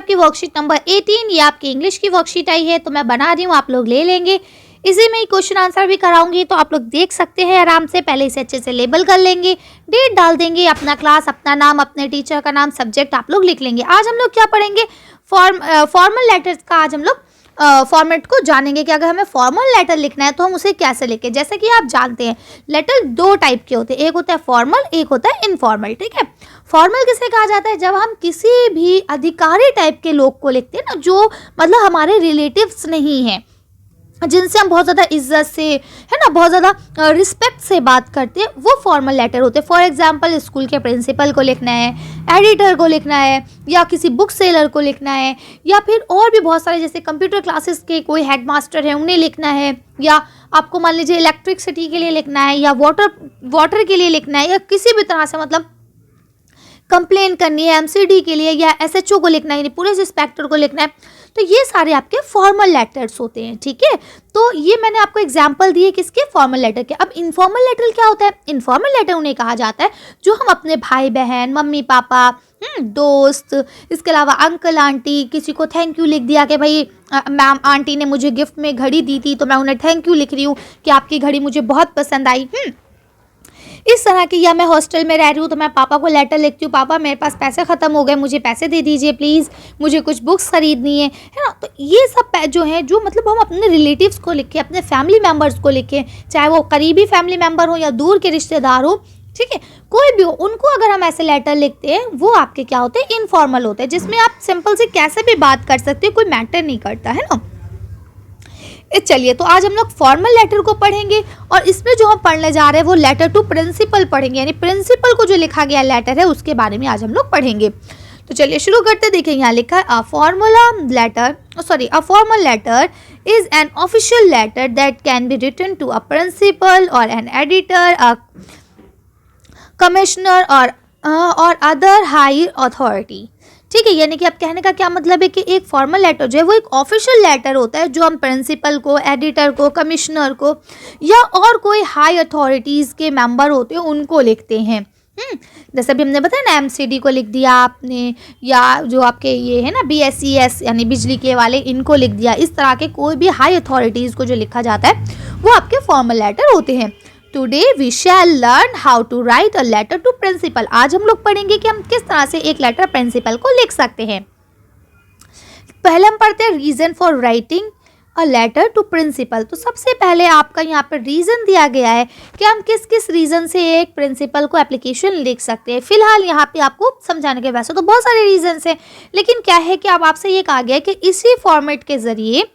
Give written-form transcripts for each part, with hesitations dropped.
आपकी worksheet number 18, ये आपकी इंग्लिश की वर्कशीट आई है, तो मैं बना रही हूँ, आप लोग ले लेंगे। इसी में ही क्वेश्चन आंसर भी कराऊंगी, तो आप लोग देख सकते हैं आराम से। पहले इसे अच्छे से लेबल कर लेंगे, डेट डाल देंगे, अपना क्लास, अपना नाम, अपने टीचर का नाम, सब्जेक्ट आप लोग लिख लेंगे। आज हम लोग क्या पढ़ेंगे, फॉर्मल लेटर्स का आज हम लोग फॉर्मेट को जानेंगे कि अगर हमें फॉर्मल लेटर लिखना है तो हम उसे कैसे लिखें। जैसे कि आप जानते हैं लेटर दो टाइप के होते हैं, एक होता है फॉर्मल, एक होता है इनफॉर्मल। ठीक है, फॉर्मल किसे कहा जाता है, जब हम किसी भी अधिकारी टाइप के लोग को लिखते हैं ना, जो मतलब हमारे रिलेटिव्स नहीं हैं, जिनसे हम बहुत ज़्यादा इज्जत से, है ना, बहुत ज़्यादा रिस्पेक्ट से बात करते हैं, वो फॉर्मल लेटर होते हैं। फॉर एग्जांपल स्कूल के प्रिंसिपल को लिखना है, एडिटर को लिखना है, या किसी बुक सेलर को लिखना है, या फिर और भी बहुत सारे, जैसे कंप्यूटर क्लासेस के कोई हेडमास्टर है उन्हें लिखना है, या आपको मान लीजिए इलेक्ट्रिसिटी के लिए लिखना है, या वाटर के लिए लिखना है, या किसी भी तरह से मतलब कंप्लेन करनी है एमसीडी के लिए, या एसएचओ को लिखना है, पुलिस इंस्पेक्टर को लिखना है, तो ये सारे आपके फॉर्मल लेटर्स होते हैं। ठीक है, तो ये मैंने आपको एग्जांपल दिए किसके, फॉर्मल लेटर के। अब इनफॉर्मल लेटर क्या होता है, इनफॉर्मल लेटर उन्हें कहा जाता है जो हम अपने भाई बहन, मम्मी पापा, दोस्त, इसके अलावा अंकल आंटी, किसी को थैंक यू लिख दिया कि भाई मैम आंटी ने मुझे गिफ्ट में घड़ी दी थी तो मैं उन्हें थैंक यू लिख रही हूँ कि आपकी घड़ी मुझे बहुत पसंद आई। इस तरह की, या मैं हॉस्टल में रह रही हूँ तो मैं पापा को लेटर लिखती हूँ, पापा मेरे पास पैसे ख़त्म हो गए, मुझे पैसे दे दीजिए प्लीज़, मुझे कुछ बुक्स खरीदनी है ना। तो ये सब जो है, जो मतलब हम अपने रिलेटिव्स को लिखें, अपने फैमिली मेम्बर्स को लिखें, चाहे वो करीबी फैमिली मेम्बर हो या दूर के रिश्तेदार हो, ठीक है, कोई भी हो, उनको अगर हम ऐसे लेटर लिखते हैं वो आपके क्या होते हैं, इनफॉर्मल होते हैं, जिसमें आप सिंपल से कैसे भी बात कर सकते हो, कोई मैटर नहीं करता है ना। चलिए, तो आज हम लोग फॉर्मल लेटर को पढ़ेंगे, और इसमें जो हम पढ़ने जा रहे हैं वो लेटर टू प्रिंसिपल पढ़ेंगे, यानी प्रिंसिपल को जो लिखा गया लेटर है उसके बारे में आज हम लोग पढ़ेंगे। तो चलिए शुरू करते। देखिए यहाँ लिखा है a formal letter is an official letter that can be written to a principal or an editor, a commissioner or other high authority. ठीक है, यानी कि अब कहने का क्या मतलब है कि एक फॉर्मल लेटर जो है वो एक ऑफिशियल लेटर होता है जो हम प्रिंसिपल को, एडिटर को, कमिश्नर को, या और कोई हाई अथॉरिटीज़ के मेंबर होते हैं उनको लिखते हैं। जैसे अभी हमने बताया ना, एमसीडी को लिख दिया आपने, या जो आपके ये है ना बीएसईएस यानी बिजली के वाले, इनको लिख दिया। इस तरह के कोई भी हाई अथॉरिटीज़ को जो लिखा जाता है वो आपके फॉर्मल लेटर होते हैं। Today we shall learn how to write a letter to principal. आज हम लोग पढ़ेंगे कि हम किस तरह से एक लेटर प्रिंसिपल को लिख सकते हैं। पहले हम पढ़ते हैं reason for writing a letter to principal. तो सबसे पहले आपका यहाँ पर रीज़न दिया गया है कि हम किस किस रीज़न से एक प्रिंसिपल को एप्लीकेशन लिख सकते हैं। फिलहाल यहाँ पे आपको समझाने के, वैसे तो बहुत सारे रीजंस हैं, लेकिन क्या है कि अब आपसे ये कहा गया है कि इसी फॉर्मेट के ज़रिए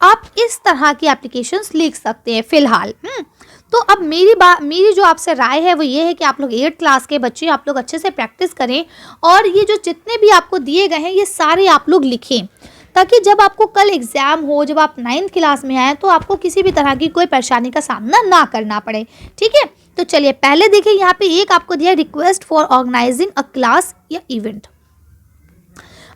आप इस तरह की एप्लीकेशंस लिख सकते हैं फिलहाल। तो अब मेरी जो आपसे राय है वो ये है कि आप लोग 8th क्लास के बच्चे, आप लोग अच्छे से प्रैक्टिस करें, और ये जो जितने भी आपको दिए गए हैं ये सारे आप लोग लिखें, ताकि जब आपको कल एग्ज़ाम हो, जब आप 9th क्लास में आएँ, तो आपको किसी भी तरह की कोई परेशानी का सामना ना करना पड़े। ठीक है, तो चलिए पहले देखिए, यहाँ पे एक आपको दिया request for organising a class या इवेंट।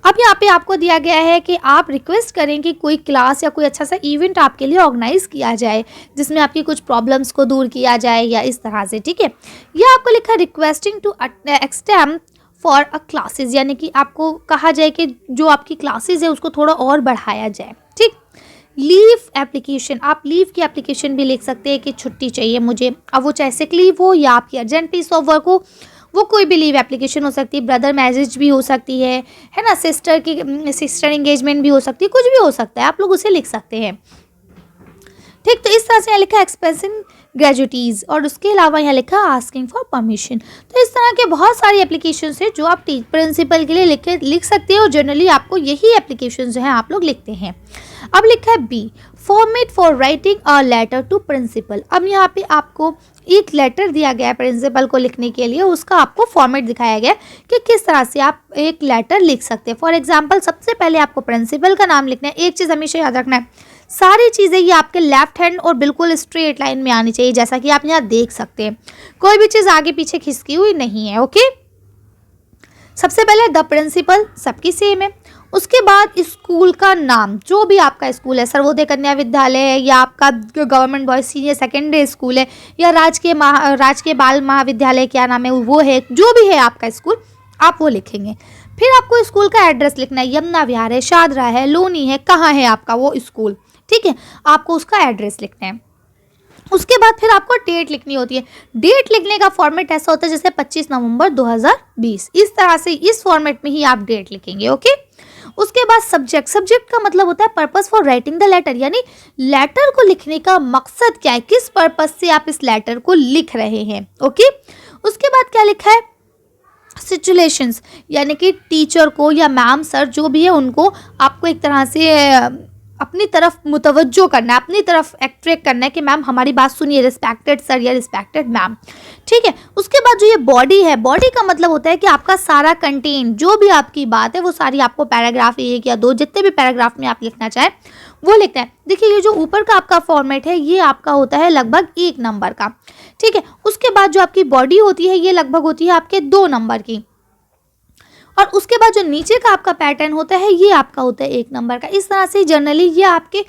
अब यहाँ पे आपको दिया गया है कि आप रिक्वेस्ट करें कि कोई क्लास या कोई अच्छा सा इवेंट आपके लिए ऑर्गेनाइज किया जाए, जिसमें आपकी कुछ प्रॉब्लम्स को दूर किया जाए, या इस तरह से। ठीक है, यह आपको लिखा है requesting to extend for a classes, यानी कि आपको कहा जाए कि जो आपकी क्लासेस है उसको थोड़ा और बढ़ाया जाए। ठीक, लीव एप्लीकेशन, आप लीव की एप्लीकेशन भी लिख सकते हैं कि छुट्टी चाहिए मुझे, अब वो चाहे सिक लीव हो या आपकी अर्जेंट पीस ऑफ वर्क हो, वो कोई भी लीव एप्लीकेशन हो सकती है, ब्रदर मैरिज भी हो सकती है ना, सिस्टर एंगेजमेंट भी हो सकती है, कुछ भी हो सकता है, आप लोग उसे लिख सकते हैं। ठीक, तो इस तरह से यहाँ लिखा एक्सप्रेसिंग ग्रेजुटीज़, और उसके अलावा यहाँ लिखा आस्किंग फॉर परमिशन। तो इस तरह के बहुत सारी एप्लीकेशंस हैं जो आप प्रिंसिपल के लिए लिख सकते हैं, और जनरली आपको यही एप्लीकेशन जो है आप लोग लिखते हैं। अब लिखा है B, format for writing a letter to principal. अब यहाँ पे आपको एक लेटर दिया गया है प्रिंसिपल को लिखने के लिए, उसका आपको फॉर्मेट दिखाया गया कि किस तरह से आप एक लेटर लिख सकते हैं। फॉर एग्जांपल, सबसे पहले आपको प्रिंसिपल का नाम लिखना है। एक चीज़ हमेशा याद रखना है, सारी चीज़ें ये आपके लेफ्ट हैंड और बिल्कुल स्ट्रेट लाइन में आनी चाहिए, जैसा कि आप यहाँ देख सकते हैं, कोई भी चीज़ आगे पीछे खिसकी हुई नहीं है। ओके, सबसे पहले द प्रिंसिपल, सबकी सेम है। उसके बाद स्कूल का नाम, जो भी आपका स्कूल है, सर्वोदय कन्या विद्यालय है, या आपका government boys senior secondary school है, या राजकीय बाल महाविद्यालय, क्या नाम है वो है, जो भी है आपका स्कूल, आप वो लिखेंगे। फिर आपको स्कूल का एड्रेस लिखना है, यमुना विहार है, शादरा है, लोनी है, कहाँ है आपका वो स्कूल, ठीक है, आपको उसका एड्रेस लिखना है। उसके बाद फिर आपको डेट लिखनी होती है। डेट लिखने का फॉर्मेट ऐसा होता है जैसे 25 नवंबर 2020, इस तरह से इस फॉर्मेट में ही आप डेट लिखेंगे, ओके। उसके बाद सब्जेक्ट, सब्जेक्ट का मतलब होता है purpose for writing the letter, यानी लेटर को लिखने का मकसद क्या है, किस पर्पस से आप इस लेटर को लिख रहे हैं, ओके। उसके बाद क्या लिखा है, सिचुएशंस, यानी कि टीचर को या मैम सर जो भी है उनको आपको एक तरह से अपनी तरफ मुतवज्जो करना है, अपनी तरफ अट्रैक्ट करना है कि मैम हमारी बात सुनिए, रिस्पेक्टेड सर या रिस्पेक्टेड मैम, ठीक है। उसके बाद जो ये बॉडी है, बॉडी का मतलब होता है कि आपका सारा कंटेंट, जो भी आपकी बात है वो सारी आपको पैराग्राफ 1 या 2 जितने भी पैराग्राफ में आप लिखना चाहें वो लिखना है। देखिए ये जो ऊपर का आपका फॉर्मेट है ये आपका होता है लगभग 1 नंबर का, ठीक है। उसके बाद जो आपकी बॉडी होती है ये लगभग होती है आपके 2 नंबर की, और उसके बाद जो नीचे का आपका पैटर्न होता है ये आपका होता है 1 नंबर का। इस तरह से जनरली ये आपके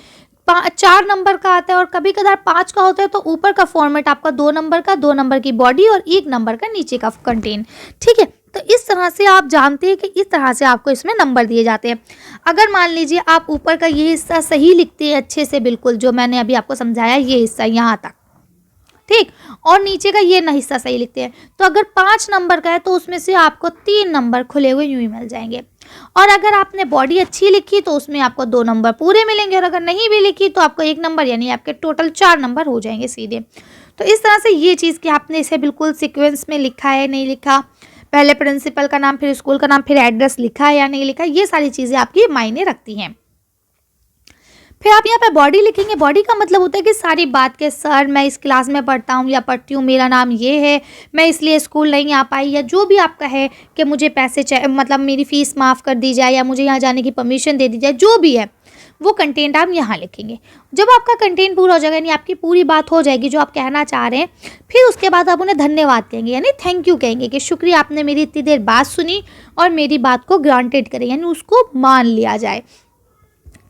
4 नंबर का आता है और कभी कभार 5 का होता है। तो ऊपर का फॉर्मेट आपका 2 नंबर का, 2 नंबर की बॉडी और 1 नंबर का नीचे का कंटेंट, ठीक है। तो इस तरह से आप जानते हैं कि इस तरह से आपको इसमें नंबर दिए जाते हैं। अगर मान लीजिए आप ऊपर का ये हिस्सा सही लिखते हैं अच्छे से, बिल्कुल जो मैंने अभी आपको समझाया ये हिस्सा यहाँ तक, ठीक, और नीचे का ये हिस्सा सही लिखते हैं, तो अगर 5 नंबर का है तो उसमें से आपको 3 नंबर खुले हुए यूं ही मिल जाएंगे। और अगर आपने बॉडी अच्छी लिखी तो उसमें आपको 2 नंबर पूरे मिलेंगे, और अगर नहीं भी लिखी तो आपको 1 नंबर, यानी आपके टोटल 4 नंबर हो जाएंगे सीधे। तो इस तरह से ये चीज़ कि आपने इसे बिल्कुल सीक्वेंस में लिखा है नहीं लिखा, पहले प्रिंसिपल का नाम, फिर स्कूल का नाम, फिर एड्रेस लिखा है या नहीं लिखा, ये सारी चीज़ें आपकी मायने रखती हैं। फिर आप यहाँ पे बॉडी लिखेंगे। बॉडी का मतलब होता है कि सारी बात के, सर मैं इस क्लास में पढ़ता हूँ या पढ़ती हूँ, मेरा नाम ये है, मैं इसलिए स्कूल नहीं आ पाई, या जो भी आपका है कि मुझे पैसे चाहिए, मतलब मेरी फ़ीस माफ़ कर दी जाए या मुझे यहाँ जाने की परमिशन दे दी जाए, जो भी है वो कंटेंट आप यहाँ लिखेंगे। जब आपका कंटेंट पूरा हो जाएगा, यानी आपकी पूरी बात हो जाएगी जो आप कहना चाह रहे हैं, फिर उसके बाद आप उन्हें धन्यवाद कहेंगे, यानी थैंक यू कहेंगे कि शुक्रिया आपने मेरी इतनी देर बात सुनी और मेरी बात को ग्रांटेड करें, यानी उसको मान लिया जाए,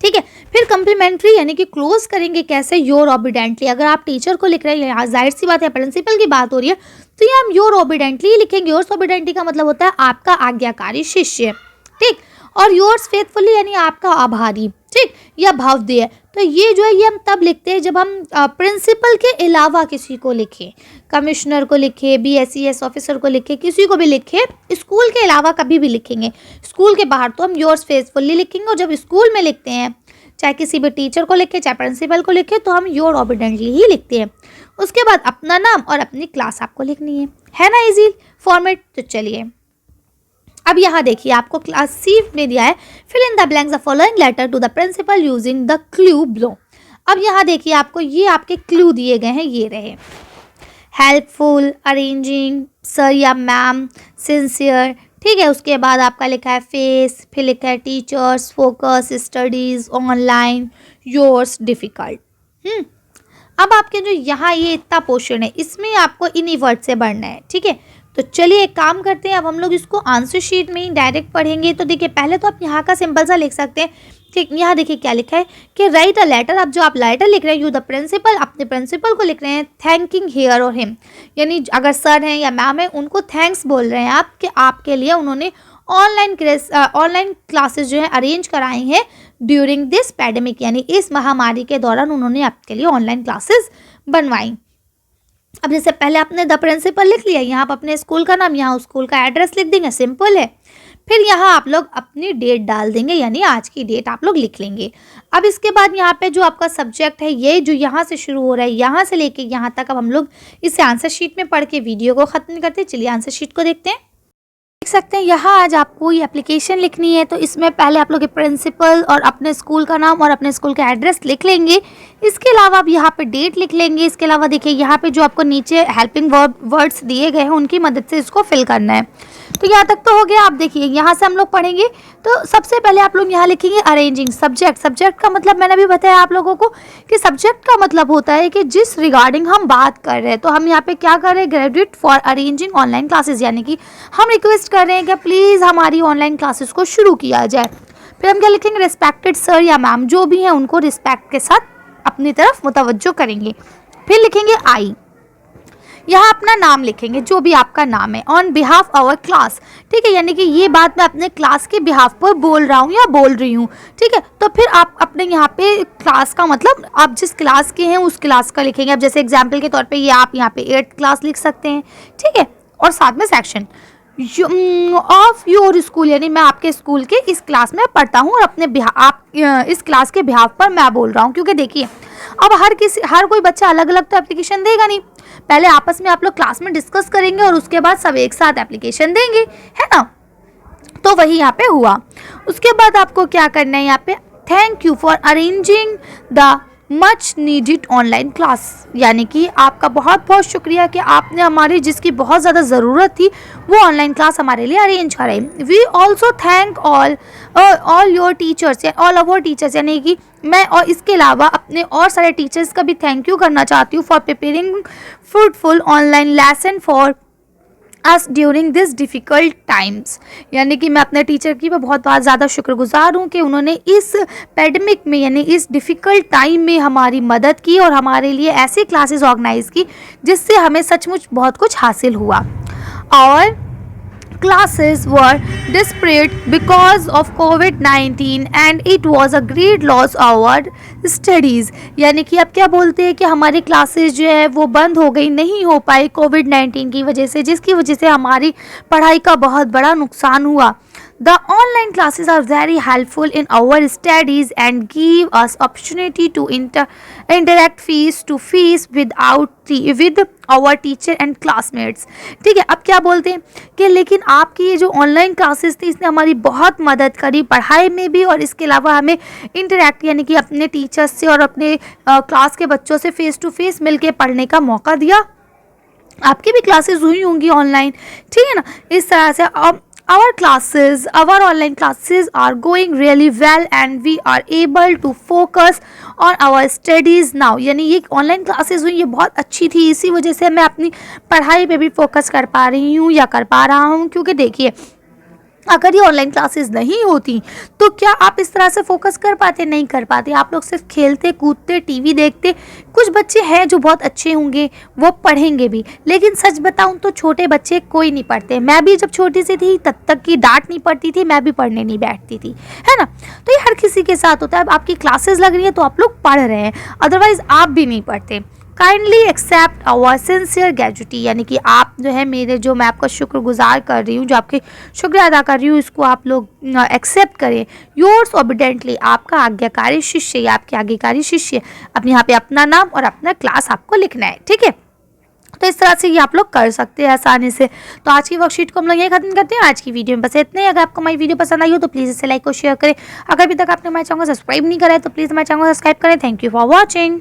ठीक है। फिर कम्प्लीमेंट्री यानी कि क्लोज करेंगे कैसे, योर ओबीडेंटली। अगर आप टीचर को लिख रहे हैं, यहाँ जाहिर सी बात है प्रिंसिपल की बात हो रही है, तो ये हम योर ओबीडेंटली लिखेंगे। योर्स ओबीडेंटली का मतलब होता है आपका आज्ञाकारी शिष्य, ठीक, और योर्स फेथफुली यानी आपका आभारी, ठीक, या भावदेय। तो ये जो है ये हम तब लिखते हैं जब हम प्रिंसिपल के अलावा किसी को लिखें, कमिश्नर को लिखे, BSES ऑफिसर को लिखे, किसी को भी लिखे, स्कूल के अलावा कभी भी लिखेंगे। स्कूल के बाहर तो हम योर्स फेथफुली लिखेंगे, और जब स्कूल में लिखते हैं, चाहे किसी भी टीचर को लिखे चाहे प्रिंसिपल को लिखे, तो हम योर ओबीडेंटली ही लिखते हैं। उसके बाद अपना नाम और अपनी क्लास आपको लिखनी है ना, इजी फॉर्मेट। तो चलिए अब यहाँ देखिए आपको क्लास C में दिया है, fill in the blanks the following letter to the principal using the clue below. अब यहाँ देखिए आपको ये आपके क्लू दिए गए हैं, ये रहे, हेल्पफुल, अरेंजिंग, सर या मैम, सिंसियर, ठीक है। उसके बाद आपका लिखा है फेस, फिर लिखा है teachers, focus, studies, online, yours, difficult. अब आपके जो यहाँ ये इतना पोर्शन है इसमें आपको इन्हीं वर्ड से बढ़ना है, ठीक है। तो चलिए एक काम करते हैं, अब हम लोग इसको आंसर शीट में ही डायरेक्ट पढ़ेंगे। तो देखिए पहले तो आप यहाँ का सिंपल सा लिख सकते हैं, ठीक। यहाँ देखिए क्या लिखा है कि राइट अ लेटर। अब जो आप लेटर लिख रहे हैं, यू द प्रिंसिपल, अपने प्रिंसिपल को लिख रहे हैं, थैंकिंग हियर और हिम, यानी अगर सर हैं या मैम है उनको थैंक्स बोल रहे हैं आप कि आपके लिए उन्होंने ऑनलाइन क्लासेस जो है अरेंज कराई हैं ड्यूरिंग दिस पैंडेमिक, यानी इस महामारी के दौरान उन्होंने आपके लिए ऑनलाइन क्लासेस बनवाई। अब जैसे पहले आपने द प्रिंसिपल लिख लिया, यहाँ आप अपने स्कूल का नाम, यहाँ स्कूल का एड्रेस लिख देंगे, सिंपल है। फिर यहाँ आप लोग अपनी डेट डाल देंगे, यानी आज की डेट आप लोग लिख लेंगे। अब इसके बाद यहाँ पे जो आपका सब्जेक्ट है, ये जो यहाँ से शुरू हो रहा है, यहाँ से लेके यहाँ तक, अब हम लोग इसे आंसर शीट में पढ़ के वीडियो को ख़त्म करते हैं। चलिए आंसर शीट को देखते हैं। देख सकते हैं यहाँ आज आपको ये एप्लीकेशन लिखनी है, तो इसमें पहले आप लोग प्रिंसिपल और अपने स्कूल का नाम और अपने स्कूल का एड्रेस लिख लेंगे। इसके अलावा आप यहाँ पे डेट लिख लेंगे। इसके अलावा देखिए यहाँ पे जो आपको नीचे हेल्पिंग वर्ड्स दिए गए हैं उनकी मदद से इसको फिल करना है। तो यहाँ तक तो हो गया। आप देखिए यहाँ से हम लोग पढ़ेंगे, तो सबसे पहले आप लोग यहाँ लिखेंगे अरेंजिंग सब्जेक्ट। सब्जेक्ट का मतलब मैंने अभी बताया आप लोगों को कि सब्जेक्ट का मतलब होता है कि जिस रिगार्डिंग हम बात कर रहे हैं। तो हम यहाँ पे क्या कर रहे हैं, graduate for arranging online classes, यानी कि हम रिक्वेस्ट कर रहे हैं कि प्लीज़ हमारी ऑनलाइन क्लासेस को शुरू किया जाए। फिर हम क्या लिखेंगे, रिस्पेक्टेड सर या मैम, जो भी हैं उनको रिस्पेक्ट के साथ अपनी तरफ मुतवज्जो करेंगे। फिर लिखेंगे आई, यहाँ अपना नाम लिखेंगे, जो भी आपका नाम है, ऑन बिहाफ आवर क्लास, ठीक है, यानी कि ये बात मैं अपने क्लास के बिहाफ पर बोल रहा हूँ या बोल रही हूँ, ठीक है। तो फिर आप अपने यहाँ पे क्लास का मतलब आप जिस क्लास के हैं उस क्लास का लिखेंगे। अब जैसे एग्जाम्पल के तौर पे ये आप यहाँ पे 8th क्लास लिख सकते हैं, ठीक है, और साथ में सेक्शन ऑफ योर स्कूल, यानी मैं आपके स्कूल के इस क्लास में पढ़ता हूँ और अपने आप इस क्लास के बिहाफ पर मैं बोल रहा हूँ। क्योंकि देखिए अब हर कोई बच्चा अलग अलग तो एप्लीकेशन देगा नहीं, पहले आपस में आप लोग क्लास में डिस्कस करेंगे और उसके बाद सब एक साथ एप्लीकेशन देंगे, है ना। तो वही यहाँ पे हुआ। उसके बाद आपको क्या करना है, यहाँ पे thank you for arranging the much needed online class, यानी कि आपका बहुत बहुत शुक्रिया कि आपने हमारी जिसकी बहुत ज़्यादा ज़रूरत थी वो ऑनलाइन क्लास हमारे लिए अरेंज कराई। We also thank all your teachers, all our teachers, यानी कि मैं और इसके अलावा अपने और सारे टीचर्स का भी थैंक यू करना चाहती हूँ for preparing fruitful online lesson for us during this difficult times, यानी कि मैं अपने टीचर की मैं बहुत ज़्यादा शुक्रगुजार हूँ कि उन्होंने इस पैंडेमिक में यानी इस डिफ़िकल्ट टाइम में हमारी मदद की और हमारे लिए ऐसी क्लासेस ऑर्गेनाइज की जिससे हमें सचमुच बहुत कुछ हासिल हुआ। और classes were disparate because of COVID-19 and it was a great loss our studies, यानी कि अब क्या बोलते हैं कि हमारी क्लासेस जो है वो बंद हो गई, नहीं हो पाई कोविड-19 की वजह से, जिसकी वजह से हमारी पढ़ाई का बहुत बड़ा नुकसान हुआ। The online classes are very helpful in our studies and give us opportunity to interact face to face with our teacher and classmates, ठीक है। अब क्या बोलते हैं कि लेकिन आपकी ये जो ऑनलाइन क्लासेस थी इसने हमारी बहुत मदद करी पढ़ाई में भी, और इसके अलावा हमें इंटरेक्ट यानी कि अपने टीचर्स से और अपने क्लास के बच्चों से फेस टू फेस मिलके पढ़ने का मौका दिया। आपकी भी क्लासेस हुई होंगी ऑनलाइन, ठीक है ना। इस तरह से our online classes are going really well and we are able to focus on our studies now, यानी ये ऑनलाइन क्लासेस हुई ये बहुत अच्छी थी, इसी वजह से मैं अपनी पढ़ाई पे भी फोकस कर पा रही हूँ या कर पा रहा हूँ। क्योंकि देखिए अगर ये ऑनलाइन क्लासेस नहीं होती तो क्या आप इस तरह से फोकस कर पाते? नहीं कर पाते। आप लोग सिर्फ खेलते कूदते टीवी देखते। कुछ बच्चे हैं जो बहुत अच्छे होंगे, वो पढ़ेंगे भी, लेकिन सच बताऊं तो छोटे बच्चे कोई नहीं पढ़ते। मैं भी जब छोटी सी थी तब तक की डांट नहीं पड़ती थी, मैं भी पढ़ने नहीं बैठती थी, है ना। तो ये हर किसी के साथ होता है। अब आपकी क्लासेस लग रही है तो आप लोग पढ़ रहे हैं, अदरवाइज आप भी नहीं पढ़ते। Kindly accept our sincere gratitude, यानी कि आप जो है मेरे जो मैं आपका शुक्रगुजार कर रही हूँ, जो आपके शुक्रिया अदा कर रही हूँ, इसको आप लोग एक्सेप्ट करें। योर्स ओबिडेंटली, आपका आज्ञाकारी शिष्य या आपके आज्ञाकारी शिष्य। अब यहाँ पे अपना नाम और अपना क्लास आपको लिखना है, ठीक है। तो इस तरह से ये आप लोग कर सकते हैं आसानी से। तो आज की वर्कशीट को हम लोग यही खत्म करते हैं। आज की वीडियो में बस इतने ही। अगर आपको हमारी वीडियो पसंद आई हो तो प्लीज़ इसे लाइक और शेयर करें। अगर अभी तक आपने हमारे चैनल को सब्सक्राइब नहीं करा है तो प्लीज़ हमारे चैनल को सब्सक्राइब करें। Thank you for watching.